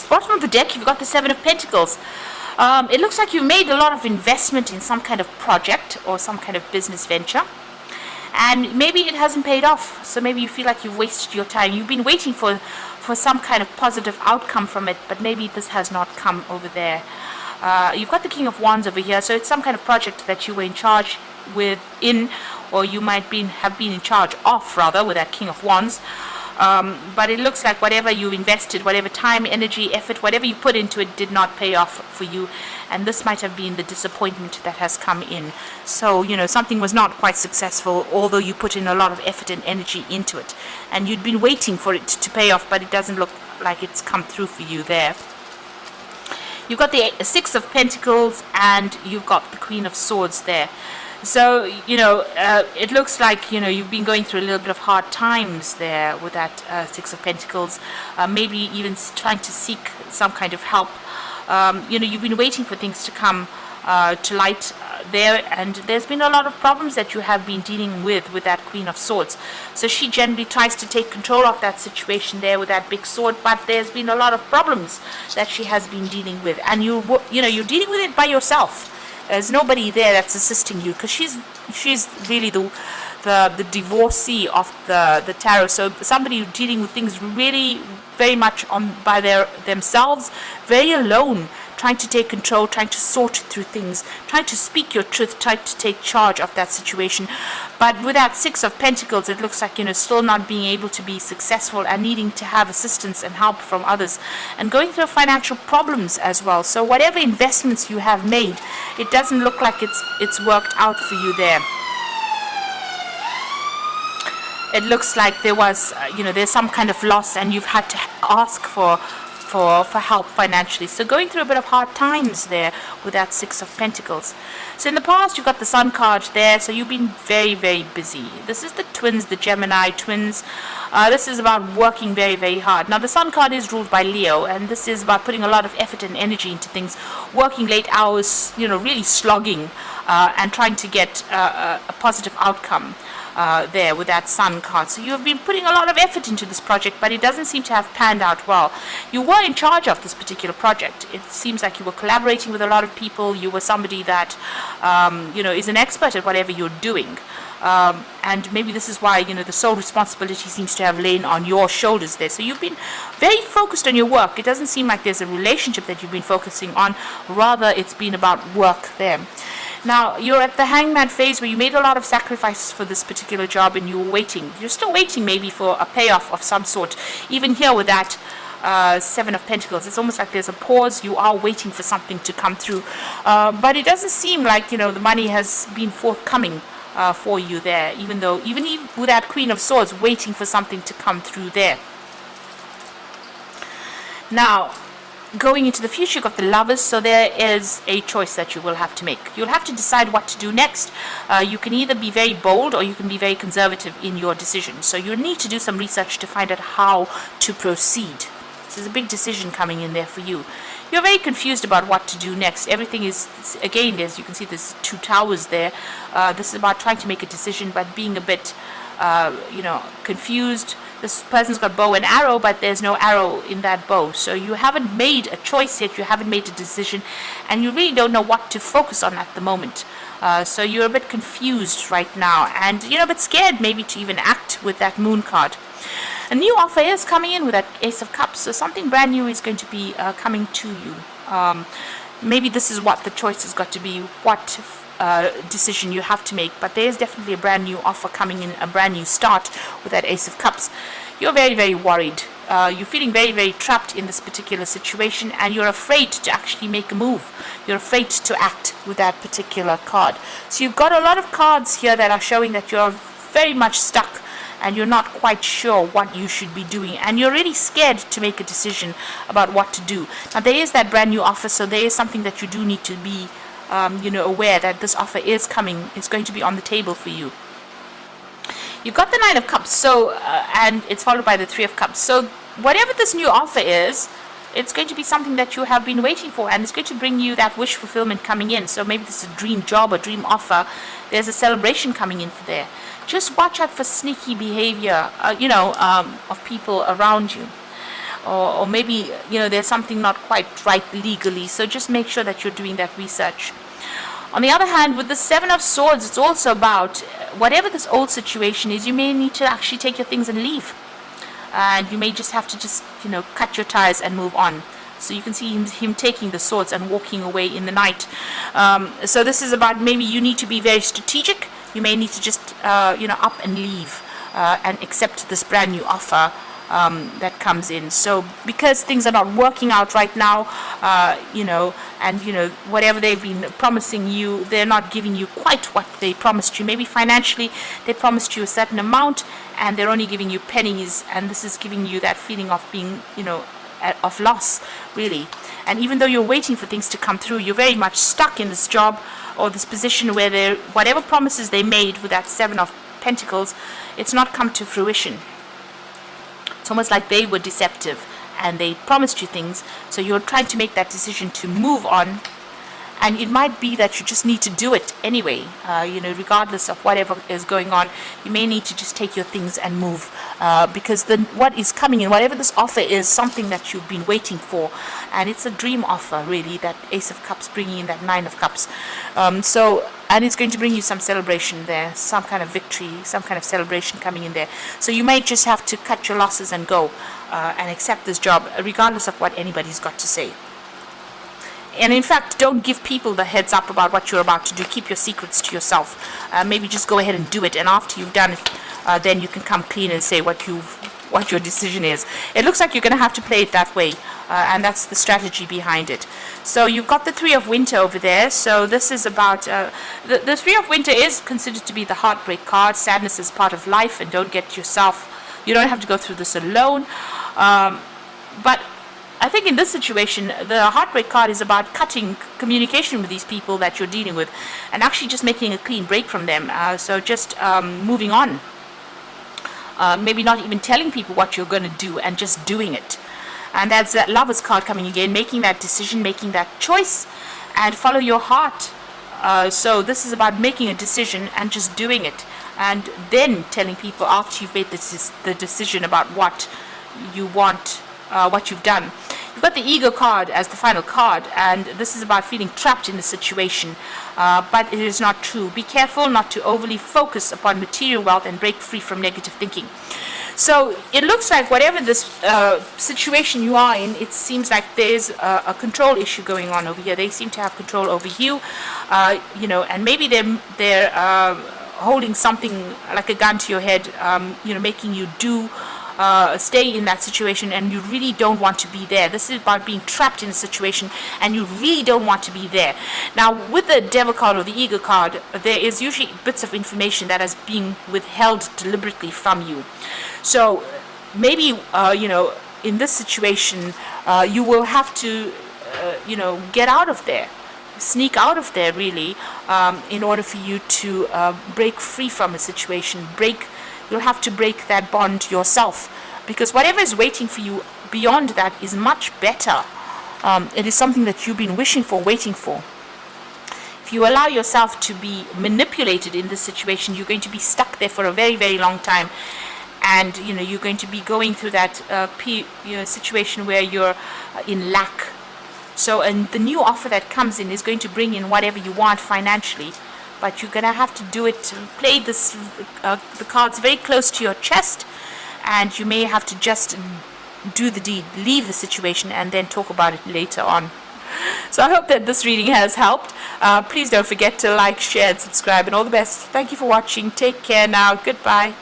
bottom of the deck, you've got the Seven of Pentacles. It looks like you've made a lot of investment in some kind of project or some kind of business venture, and maybe it hasn't paid off. So maybe you feel like you've wasted your time. You've been waiting for some kind of positive outcome from it, but maybe this has not come over there. You've got the King of Wands over here, so it's some kind of project that you were in charge or you might have been in charge of, rather, with that King of Wands. But it looks like whatever you invested, whatever time, energy, effort, whatever you put into it did not pay off for you. And this might have been the disappointment that has come in. So, something was not quite successful, although you put in a lot of effort and energy into it. And you'd been waiting for it to pay off, but it doesn't look like it's come through for you there. You've got the Six of Pentacles and you've got the Queen of Swords there. So, it looks like, you've been going through a little bit of hard times there with that Six of Pentacles. Maybe even trying to seek some kind of help. You've been waiting for things to come to light there, and there's been a lot of problems that you have been dealing with that Queen of Swords. So she generally tries to take control of that situation there with that big sword, but there's been a lot of problems that she has been dealing with, and you're dealing with it by yourself. There's nobody there that's assisting you, because she's really the divorcee of the tarot. So somebody dealing with things really very much by themselves, very alone, trying to take control, trying to sort through things, trying to speak your truth, trying to take charge of that situation. But with that Six of Pentacles, it looks like, still not being able to be successful and needing to have assistance and help from others, and going through financial problems as well. So whatever investments you have made, it doesn't look like it's worked out for you there. It looks like there was, there's some kind of loss, and you've had to ask for help financially. So going through a bit of hard times there with that Six of Pentacles. So in the past, you've got the Sun card there, so you've been very, very busy. This is the twins, the Gemini twins. This is about working very, very hard. Now, the Sun card is ruled by Leo, and this is about putting a lot of effort and energy into things, working late hours, really slogging, and trying to get a positive outcome. There with that Sun card. So you have been putting a lot of effort into this project, but it doesn't seem to have panned out well. You were in charge of this particular project. It seems like you were collaborating with a lot of people. You were somebody that is an expert at whatever you're doing. And maybe this is why the sole responsibility seems to have lain on your shoulders there. So you've been very focused on your work. It doesn't seem like there's a relationship that you've been focusing on. Rather, it's been about work there. Now, you're at the Hangman phase where you made a lot of sacrifices for this particular job, and you were waiting. You're still waiting maybe for a payoff of some sort. Even here with that Seven of Pentacles, it's almost like there's a pause. You are waiting for something to come through. But it doesn't seem like, the money has been forthcoming for you there, even with that Queen of Swords, waiting for something to come through there. Now, going into the future, you've got the Lovers, so there is a choice that you will have to make. You'll have to decide what to do next. You can either be very bold or you can be very conservative in your decision. So you need to do some research to find out how to proceed. So there's a big decision coming in there for you. You're very confused about what to do next. Everything is, again, as you can see, there's two towers there. This is about trying to make a decision, but being a bit, confused. This person's got bow and arrow, but there's no arrow in that bow. So you haven't made a choice yet, you haven't made a decision, and you really don't know what to focus on at the moment. So you're a bit confused right now, and a bit scared maybe to even act with that Moon card. A new offer is coming in with that Ace of Cups, so something brand new is going to be coming to you. Maybe this is what the choice has got to be, what decision you have to make, but there is definitely a brand new offer coming in, a brand new start with that Ace of Cups. You're very, very worried. You're feeling very, very trapped in this particular situation, and you're afraid to actually make a move. You're afraid to act with that particular card. So you've got a lot of cards here that are showing that you're very much stuck and you're not quite sure what you should be doing, and you're really scared to make a decision about what to do. Now, there is that brand new offer, so there is something that you do need to be aware that this offer is coming. It's going to be on the table for you. You've got the Nine of Cups, so and it's followed by the Three of Cups. So whatever this new offer is, it's going to be something that you have been waiting for, and it's going to bring you that wish fulfillment coming in. So maybe this is a dream job, a dream offer. There's a celebration coming in for there. Just watch out for sneaky behavior, of people around you. or maybe there's something not quite right legally. So just make sure that you're doing that research. On the other hand, with the Seven of Swords, it's also about whatever this old situation is, you may need to actually take your things and leave. And you may just have to cut your ties and move on. So you can see him taking the swords and walking away in the night. So this is about maybe you need to be very strategic. You may need to just up and leave and accept this brand new offer that comes in. So because things are not working out right now, whatever they've been promising you, they're not giving you quite what they promised you. Maybe financially they promised you a certain amount and they're only giving you pennies, and this is giving you that feeling of being of loss, really. And even though you're waiting for things to come through, you're very much stuck in this job or this position where whatever promises they made with that Seven of Pentacles, it's not come to fruition. It's almost like they were deceptive and they promised you things, so you're trying to make that decision to move on, and it might be that you just need to do it anyway, regardless of whatever is going on. You may need to just take your things and move, because what is coming in, whatever this offer is, something that you've been waiting for, and it's a dream offer, really, that Ace of Cups bringing in that Nine of Cups. And it's going to bring you some celebration there, some kind of victory, some kind of celebration coming in there. So you might just have to cut your losses and go and accept this job, regardless of what anybody's got to say. And in fact, don't give people the heads up about what you're about to do. Keep your secrets to yourself. Maybe just go ahead and do it, and after you've done it, then you can come clean and say what your decision is. It looks like you're going to have to play it that way, and that's the strategy behind it. So you've got the Three of Winter over there. So this is about the Three of Winter is considered to be the heartbreak card. Sadness is part of life, and you don't have to go through this alone. But I think in this situation, the heartbreak card is about cutting communication with these people that you're dealing with and actually just making a clean break from them. So just moving on. Maybe not even telling people what you're going to do and just doing it. And that's that Lover's card coming again, making that decision, making that choice, and follow your heart. So this is about making a decision and just doing it. And then telling people after you've made the decision about what you want, what you've done. You've got the Ego card as the final card, and this is about feeling trapped in the situation, but it is not true. Be careful not to overly focus upon material wealth and break free from negative thinking. So it looks like whatever this situation you are in, it seems like there's a control issue going on over here. They seem to have control over you, and maybe they're holding something like a gun to your head, making you stay in that situation, and you really don't want to be there. This is about being trapped in a situation and you really don't want to be there. Now with the Devil card or the Ego card, there is usually bits of information that is being withheld deliberately from you. So maybe in this situation you will have to get out of there, sneak out of there, really, in order for you to break free from a situation. You'll have to break that bond yourself, because whatever is waiting for you beyond that is much better. It is something that you've been wishing for, waiting for. If you allow yourself to be manipulated in this situation, you're going to be stuck there for a very, very long time. And you're going to be going through that situation where you're in lack. So, and the new offer that comes in is going to bring in whatever you want financially. But you're going to have to do it, play the cards very close to your chest, and you may have to just do the deed, leave the situation, and then talk about it later on. So I hope that this reading has helped. Please don't forget to like, share, and subscribe, and all the best. Thank you for watching. Take care now. Goodbye.